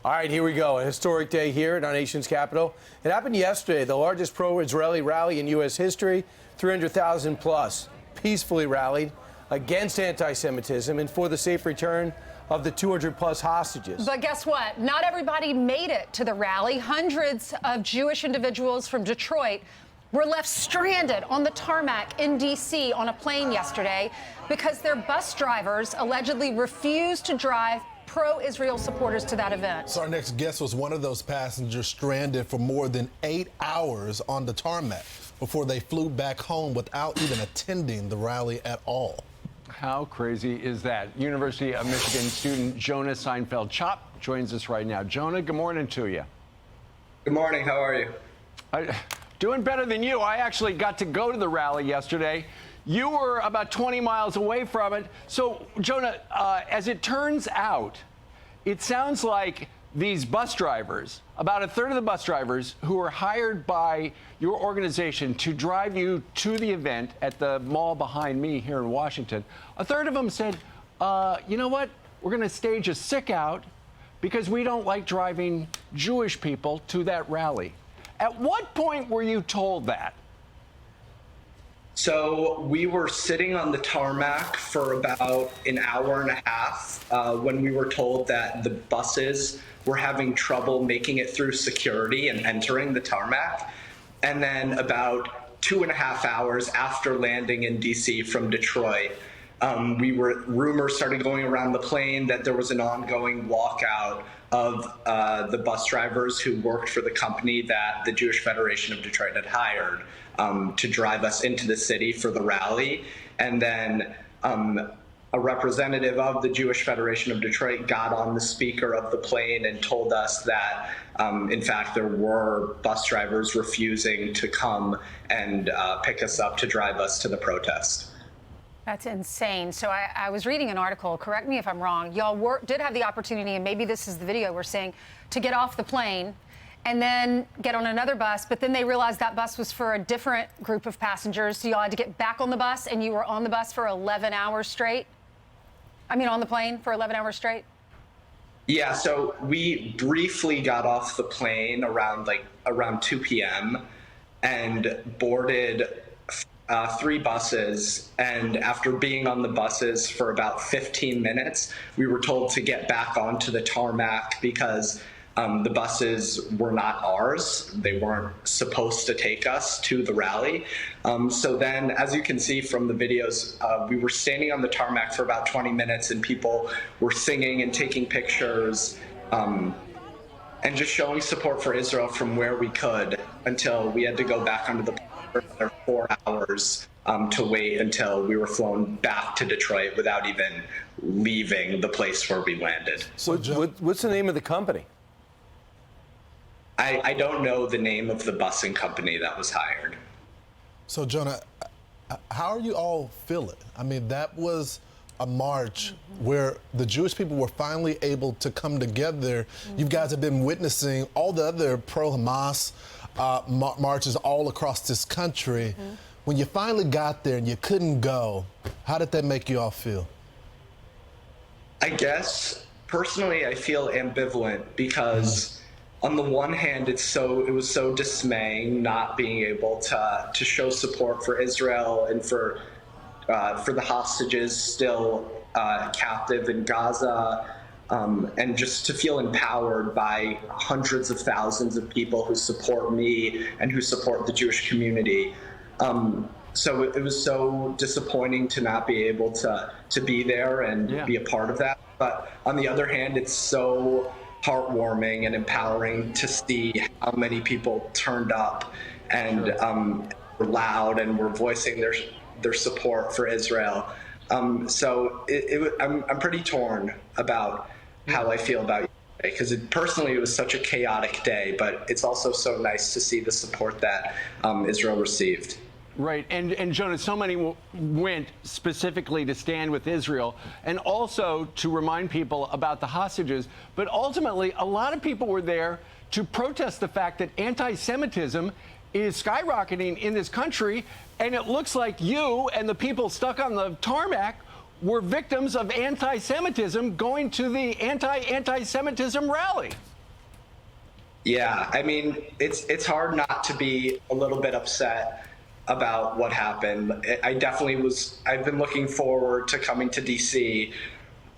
All right, here we go. A historic day here in our nation's capital. It happened yesterday, the largest pro-Israeli rally in U.S. history. 300,000 plus peacefully rallied against anti-Semitism and for the safe return of the 200 plus hostages. But guess what? Not everybody made it to the rally. Hundreds of Jewish individuals from Detroit were left stranded on the tarmac in D.C. on a plane yesterday because their bus drivers allegedly refused to drive pro-Israel supporters to that event. So our next guest was one of those passengers stranded for more than 8 hours on the tarmac before they flew back home without even attending the rally at all. How crazy is that? University of Michigan student Jonah Seinfeld Chopp joins us right now. Jonah, good morning to you. Good morning. How are you? Doing better than you. I actually got to go to the rally yesterday. You were about 20 miles away from it. So, Jonah, as it turns out, it sounds like these bus drivers, about a third of the bus drivers who were hired by your organization to drive you to the event at the mall behind me here in Washington, a third of them said, you know what, we're going to stage a sick out because we don't like driving Jewish people to that rally. At what point were you told that? So we were sitting on the tarmac for about an hour and a half when we were told that the buses were having trouble making it through security and entering the tarmac. And then about 2.5 hours after landing in DC from Detroit, rumors started going around the plane that there was an ongoing walkout of the bus drivers who worked for the company that the Jewish Federation of Detroit had hired to drive us into the city for the rally. And then a representative of the Jewish Federation of Detroit got on the speaker of the plane and told us that, in fact, there were bus drivers refusing to come and pick us up to drive us to the protest. That's insane. So I was reading an article, correct me if I'm wrong, y'all did have the opportunity, and maybe this is the video we're seeing, to get off the plane and then get on another bus, but then they realized that bus was for a different group of passengers, so y'all had to get back on the bus, and you were on the bus for 11 hours straight? I mean, on the plane for 11 hours straight? Yeah, so we briefly got off the plane around 2 p.m. and boarded 3 buses, and after being on the buses for about 15 minutes, we were told to get back onto the tarmac because the buses were not ours. They weren't supposed to take us to the rally. So then, as you can see from the videos, we were standing on the tarmac for about 20 minutes and people were singing and taking pictures and just showing support for Israel from where we could until we had to go back onto the plane for 4 hours to wait until we were flown back to Detroit without even leaving the place where we landed. So what's the name of the company? I don't know the name of the busing company that was hired. So, Jonah, how are you all feeling? I mean, that was a march where the Jewish people were finally able to come together. You guys have been witnessing all the other pro-Hamas marches all across this country. When you finally got there and you couldn't go, how did that make you all feel? I guess, personally, I feel ambivalent because on the one hand, it was so dismaying not being able to show support for Israel and for the hostages still captive in Gaza, and just to feel empowered by hundreds of thousands of people who support me and who support the Jewish community. So it was so disappointing to not be able to be there and be a part of that. But on the other hand, it's so heartwarming and empowering to see how many people turned up and were loud and were voicing their support for Israel. So I'm pretty torn about how I feel about it, because personally it was such a chaotic day, but it's also so nice to see the support that Israel received. Right, and Jonah, so many went specifically to stand with Israel and also to remind people about the hostages, but ultimately a lot of people were there to protest the fact that anti-Semitism is skyrocketing in this country, and it looks like you and the people stuck on the tarmac were victims of anti-Semitism going to the anti-Semitism rally. Yeah, I mean, it's hard not to be a little bit upset about what happened. I've been looking forward to coming to DC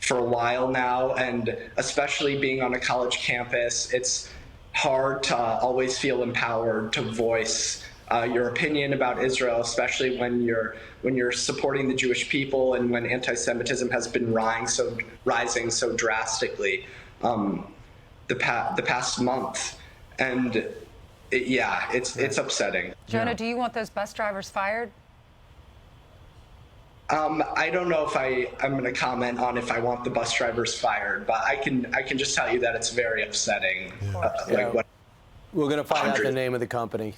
for a while now, and especially being on a college campus, it's hard to always feel empowered to voice your opinion about Israel, especially when you're supporting the Jewish people and when anti-Semitism has been rising so drastically the past month. And it's upsetting. Jonah, do you want those bus drivers fired? I don't know if I'm going to comment on if I want the bus drivers fired, but I can just tell you that it's very upsetting. We're going to find out the name of the company.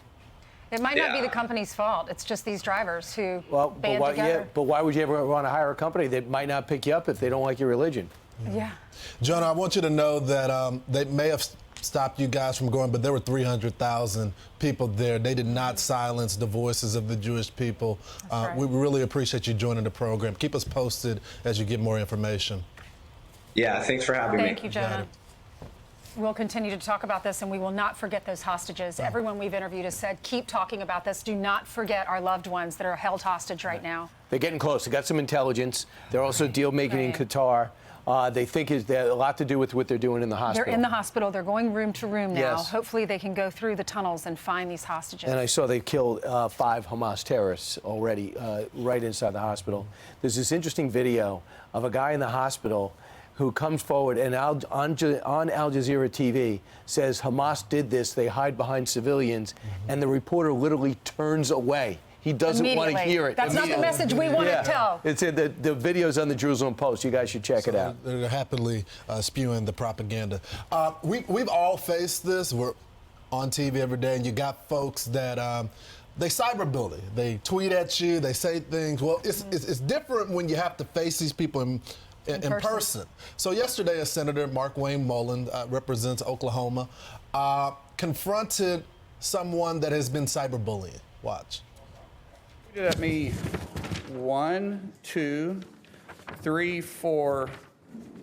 It might not be the company's fault. It's just these drivers who band together. Yeah, but why would you ever want to hire a company that might not pick you up if they don't like your religion? Yeah. Jonah, I want you to know that they may have stopped you guys from going, but there were 300,000 people there. They did not silence the voices of the Jewish people. Right. We really appreciate you joining the program. Keep us posted as you get more information. Yeah, thanks for having me. Thank you, Jonah. We'll continue to talk about this, and we will not forget those hostages. Right. Everyone we've interviewed has said, keep talking about this. Do not forget our loved ones that are held hostage right now. They're getting close. They got some intelligence. They're also deal-making in Qatar. They think they have a lot to do with what they're doing in the hospital. They're in the hospital. They're going room to room now. Yes. Hopefully they can go through the tunnels and find these hostages. And I saw they killed 5 Hamas terrorists already right inside the hospital. There's this interesting video of a guy in the hospital who comes forward and on Al Jazeera TV says Hamas did this. They hide behind civilians. And the reporter literally turns away. He doesn't want to hear it. That's not the message we want to tell. It's in the video's on the Jerusalem Post. You guys should check it out. They're happily spewing the propaganda. We've all faced this. We're on TV every day, and you got folks that they cyberbully. They tweet at you. They say things. Well, it's different when you have to face these people in person. So yesterday, a Senator, Markwayne Mullin, represents Oklahoma, confronted someone that has been cyberbullying. Watch. Tweeted at me 1, 2, 3, 4,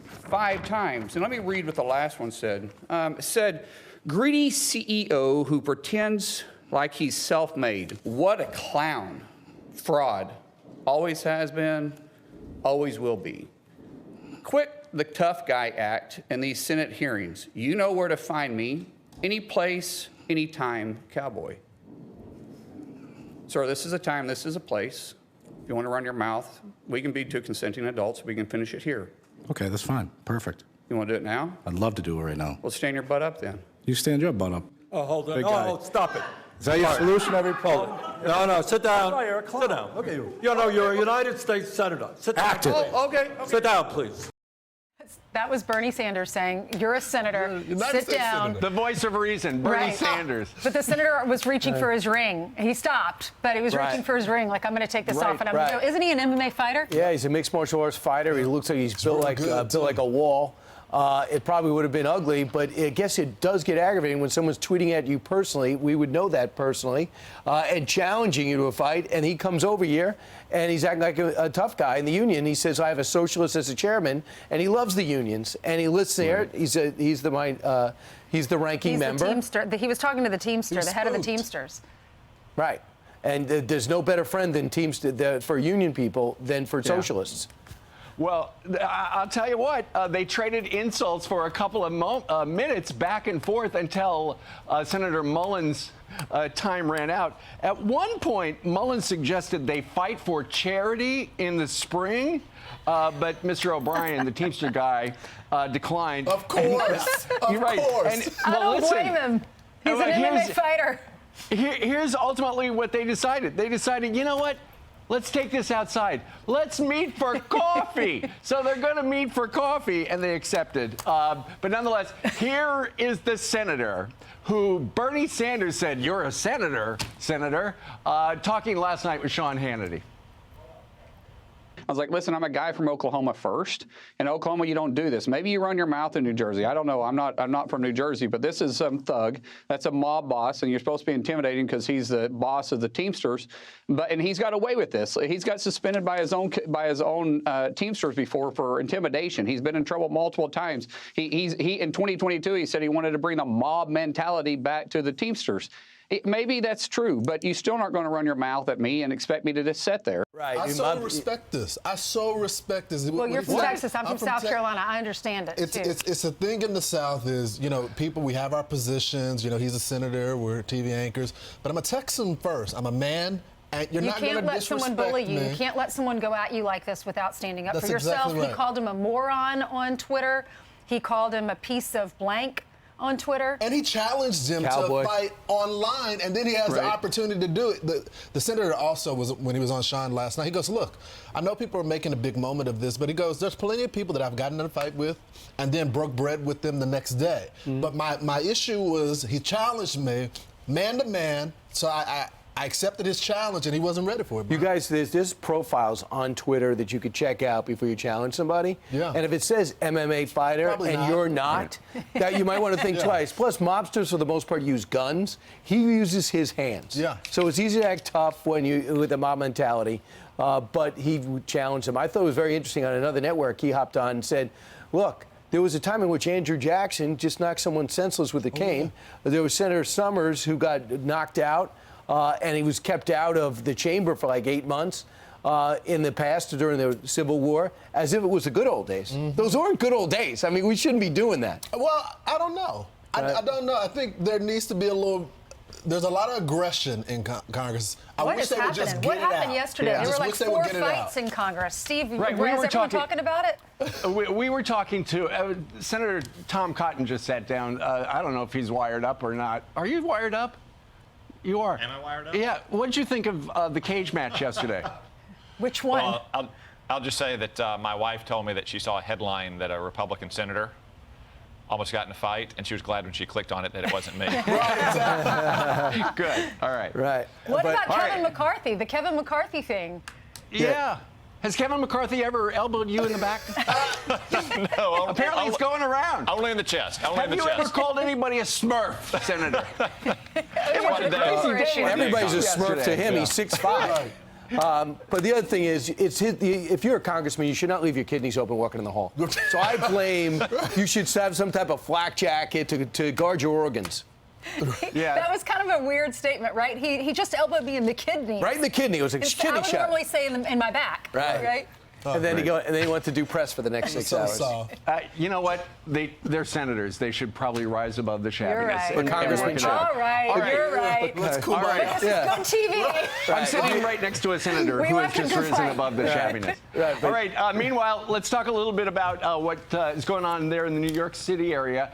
5 times. And let me read what the last one said. It said, greedy CEO who pretends like he's self-made. What a clown. Fraud. Always has been, always will be. Quit the tough guy act in these Senate hearings. You know where to find me. Any place, anytime, cowboy. Sir, this is a time, this is a place. If you want to run your mouth, we can be 2 consenting adults. We can finish it here. Okay, that's fine. Perfect. You want to do it now? I'd love to do it right now. Well, stand your butt up then. You stand your butt up. Oh, hold on. Big Oh, guy. stop it. Is that your solution, every poll? No, sit down. Oh, you're a clown. Sit down. Okay. You know, you're a United States Senator. Sit down. Active. Oh, okay. Sit down, please. That was Bernie Sanders saying, you're a senator, sit down. The voice of reason, Bernie Sanders. But the senator was reaching for his ring. He stopped, but he was reaching for his ring, like, I'm going to take this off. And I'm going to go. Isn't he an MMA fighter? Yeah, he's a mixed martial arts fighter. He looks like he's built like a wall. It probably would have been ugly, but I guess it does get aggravating when someone's tweeting at you personally. We would know that personally, and challenging you to a fight. And he comes over here and he's acting like a tough guy in the union. He says, I have a socialist as a chairman, and he loves the unions. And he lists there. He's the ranking member. The Teamster. He was talking to the Teamster, the head of the Teamsters. Right. And there's no better friend than Teamster for union people than for socialists. Well, I'll tell you what, they traded insults for a couple of minutes back and forth until Senator Mullin's time ran out. At one point, Mullin suggested they fight for charity in the spring, but Mr. O'Brien, the Teamster guy, declined. Of course. You're right. And, I don't blame him. He's an MMA fighter. Here's ultimately what they decided. They decided, you know what? Let's take this outside. Let's meet for coffee. So they're going to meet for coffee, and they accepted. But nonetheless, here is the senator who Bernie Sanders said, you're a senator, talking last night with Sean Hannity. I was like, listen, I'm a guy from Oklahoma first. In Oklahoma, you don't do this. Maybe you run your mouth in New Jersey. I don't know. I'm not from New Jersey, but this is some thug. That's a mob boss, and you're supposed to be intimidating because he's the boss of the Teamsters. And he's got away with this. He's got suspended by his own Teamsters before for intimidation. He's been in trouble multiple times. He in 2022, he said he wanted to bring the mob mentality back to the Teamsters. Maybe that's true, but you still aren't going to run your mouth at me and expect me to just sit there. Right. I so respect this. I so respect this. Well, you're from Texas. I'm from South Carolina. I understand it, too. It's a thing in the South is, people, we have our positions. He's a senator. We're TV anchors. But I'm a Texan first. I'm a man. And you're not going to disrespect me. You can't let someone bully you. You can't let someone go at you like this without standing up for yourself. Exactly right. He called him a moron on Twitter. He called him a piece of blank on Twitter. And he challenged him to fight online, and then he has the opportunity to do it. The senator also was, when he was on Sean last night, he goes, look, I know people are making a big moment of this, but he goes, there's plenty of people that I've gotten in a fight with and then broke bread with them the next day. But my issue was he challenged me man to man, so I accepted his challenge, and he wasn't ready for it. You guys, there's profiles on Twitter that you could check out before you challenge somebody. Yeah. And if it says MMA fighter you're not, that you might want to think twice. Plus, mobsters, for the most part, use guns. He uses his hands. Yeah. So it's easy to act tough with the mob mentality, but he challenged him. I thought it was very interesting. On another network, he hopped on and said, look, there was a time in which Andrew Jackson just knocked someone senseless with a cane. There was Senator Summers who got knocked out. And he was kept out of the chamber for like 8 months in the past during the Civil War, as if it was the good old days. Those aren't good old days. I mean, we shouldn't be doing that. Well, I don't know. I don't know. I think there needs to be there's a lot of aggression in Congress. What is happening? What happened yesterday? There were like 4 fights in Congress. Steve, is everyone talking about it? We were talking to Senator Tom Cotton just sat down. I don't know if he's wired up or not. Are you wired up? You are. Am I wired up? Yeah. What did you think of the cage match yesterday? Which one? Well, I'll just say that my wife told me that she saw a headline that a Republican senator almost got in a fight, and she was glad when she clicked on it that it wasn't me. Good. All right. Right. What about Kevin McCarthy? The Kevin McCarthy thing. Yeah. Has Kevin McCarthy ever elbowed you in the back? No. Apparently it's going around. Only in the chest. Have you ever called anybody a Smurf, Senator? Everybody's a Smurf to him. He's 6'5". But the other thing is, if you're a congressman, you should not leave your kidneys open walking in the hall. So I blame you should have some type of flak jacket to guard your organs. Yeah. That was kind of a weird statement, right? He just elbowed me in the kidney. Right in the kidney. It was a kidney shot. I would normally say in my back. Right. Oh, and then he went to do press for the next 6 hours. You know what? They're senators. They should probably rise above the shabbiness. You're right. Congressman Chopp. All right. You're right. Let's cool down. This is good TV. I'm sitting right next to a senator who has just risen above the shabbiness. All right. Meanwhile, let's talk a little bit about what is going on there in the New York City area.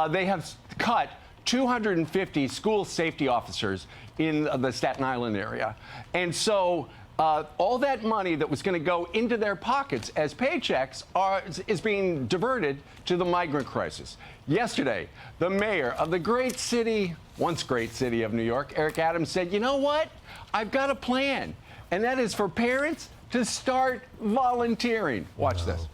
They have cut 250 school safety officers in the Staten Island area. And so all that money that was going to go into their pockets as paychecks is being diverted to the migrant crisis. Yesterday, the mayor of the once great city of New York, Eric Adams, said, you know what? I've got a plan. And that is for parents to start volunteering. Watch this.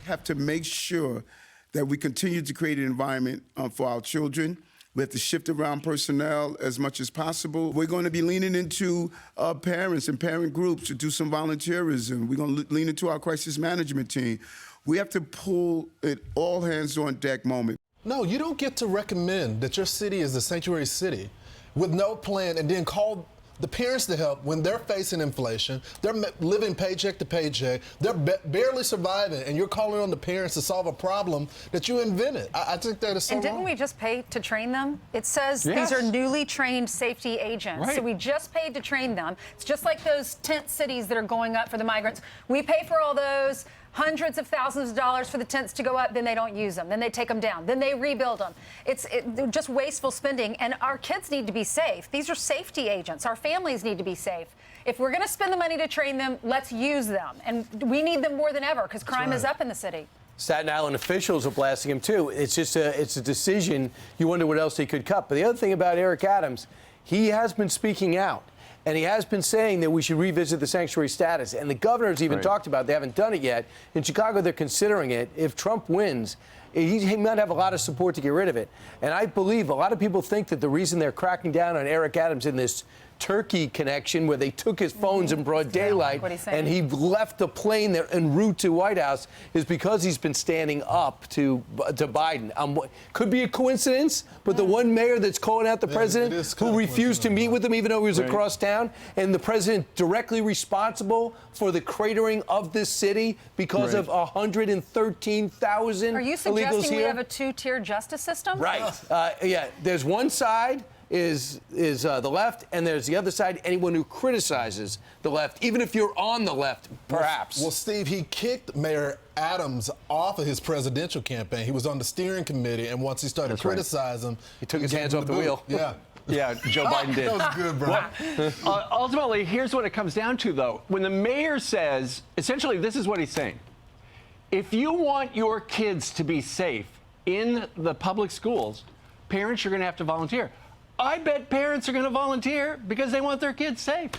We have to make sure that we continue to create an environment for our children. We have to shift around personnel as much as possible. We're going to be leaning into parents and parent groups to do some volunteerism. We're going to lean into our crisis management team. We have to pull an all hands on deck moment. No, you don't get to recommend that your city is a sanctuary city with no plan and then call the parents to help when they're facing inflation. They're living paycheck to paycheck. They're barely surviving, and you're calling on the parents to solve a problem that you invented. I think that is so wrong. And didn't we just pay to train them? It says these are newly trained safety agents. Right. So we just paid to train them. It's just like those tent cities that are going up for the migrants. We pay for all those. Hundreds of thousands of dollars for the tents to go up, then they don't use them, then they take them down, then they rebuild them. It's just wasteful spending, and our kids need to be safe. These are safety agents. Our families need to be safe. If we're going to spend the money to train them, let's use them, and we need them more than ever because crime is up in the city. Staten Island officials are blasting him too. It's just it's a decision. You wonder what else they could cut. But the other thing about Eric Adams, he has been speaking out. And he has been saying that we should revisit the sanctuary status. And the governor's even talked about it. They haven't done it yet. In Chicago, they're considering it. If Trump wins, he might have a lot of support to get rid of it. And I believe a lot of people think that the reason they're cracking down on Eric Adams in this Turkey connection where they took his phones in broad daylight and he left the plane there en route to White House is because he's been standing up to Biden. Could be a coincidence, but the one mayor that's calling out the president who refused to meet with him even though he was across town, and the president directly responsible for the cratering of this city because of 113,000 illegals here. Are you suggesting we have a two-tier justice system? Right. Yeah. There's one side is the left, and there's the other side, anyone who criticizes the left, even if you're on the left, perhaps. Well, Steve, he kicked Mayor Adams off of his presidential campaign. He was on the steering committee, and once he started criticizing, he took his hands off the wheel. Yeah. Yeah, Joe Biden did. That was good, bro. Ultimately, here's what it comes down to, though. When the mayor says, essentially, this is what he's saying. If you want your kids to be safe in the public schools, parents are going to have to volunteer. I bet parents are going to volunteer because they want their kids safe.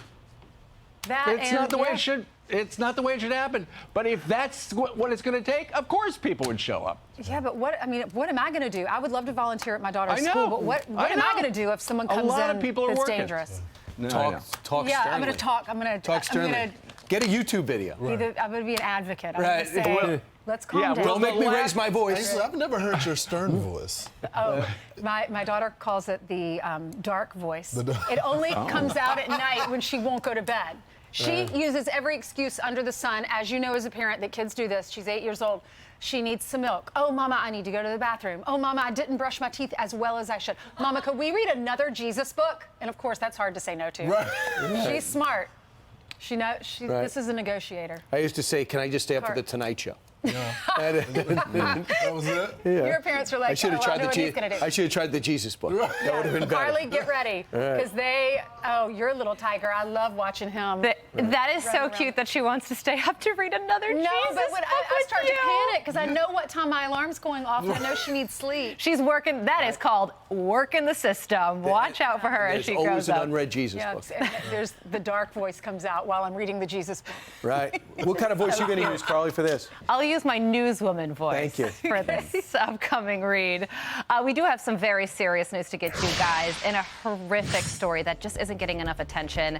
It's not the way it should. It's not the way it should happen. But if that's what it's going to take, of course people would show up. Yeah, but what am I going to do? I would love to volunteer at my daughter's school, but what am I going to do if someone comes in that's dangerous? Talk sternly. Yeah, I'm going to talk. Talk sternly. Get a YouTube video. I'm going to be an advocate. I'm going to say, let's calm down. Don't make me raise my voice. I've never heard your stern voice. Oh, my daughter calls it the dark voice. It only comes out at night when she won't go to bed. She uses every excuse under the sun. As you know, as a parent, that kids do this. She's 8 years old. She needs some milk. Oh, Mama, I need to go to the bathroom. Oh, Mama, I didn't brush my teeth as well as I should. Mama, could we read another Jesus book? And, of course, that's hard to say no to. Right. She's smart. She knows. This is a negotiator. I used to say, can I just stay up for the Tonight Show? Yeah. That was it? Yeah. Your parents were like, I should have tried the Jesus book. That would have been better. Carly, get ready. Because you're a little tiger. I love watching him. That is so cute that she wants to stay up to read another Jesus book. No, but I start to panic because I know what time my alarm's going off and I know she needs sleep. She's working. That is called working the system. Watch out for her as she grows up. There's always an unread Jesus book. There's the dark voice comes out while I'm reading the Jesus book. Right. What kind of voice are you going to use, Carly, for this? I'll use my newswoman voice for this upcoming read. We do have some very serious news to get to, guys, and a horrific story that just isn't getting enough attention.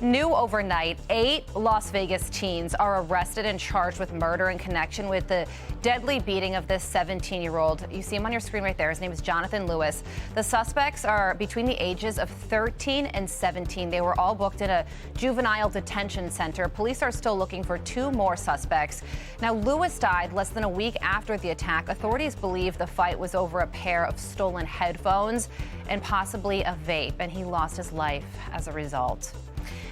New overnight, 8 Las Vegas teens are arrested and charged with murder in connection with the deadly beating of this 17-year-old. You see him on your screen right there. His name is Jonathan Lewis. The suspects are between the ages of 13 and 17. They were all booked in a juvenile detention center. Police are still looking for 2 more suspects. Now, Lewis died less than a week after the attack. Authorities believe the fight was over a pair of stolen headphones and possibly a vape, and he lost his life as a result.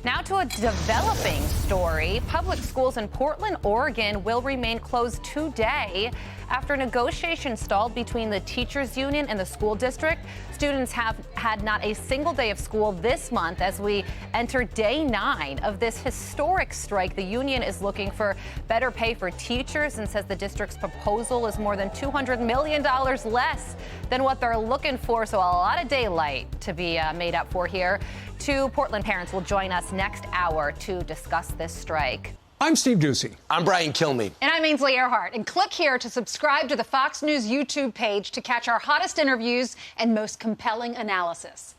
Now to a developing story. Public schools in Portland, Oregon will remain closed today after negotiations stalled between the teachers union and the school district. Students have had not a single day of school this month as we enter day 9 of this historic strike. The union is looking for better pay for teachers and says the district's proposal is more than $200 million less than what they're looking for. So a lot of daylight to be made up for here. 2 Portland parents will join us next hour to discuss this strike. I'm Steve Ducey. I'm Brian Kilmeade. And I'm Ainsley Earhart. And click here to subscribe to the Fox News YouTube page to catch our hottest interviews and most compelling analysis.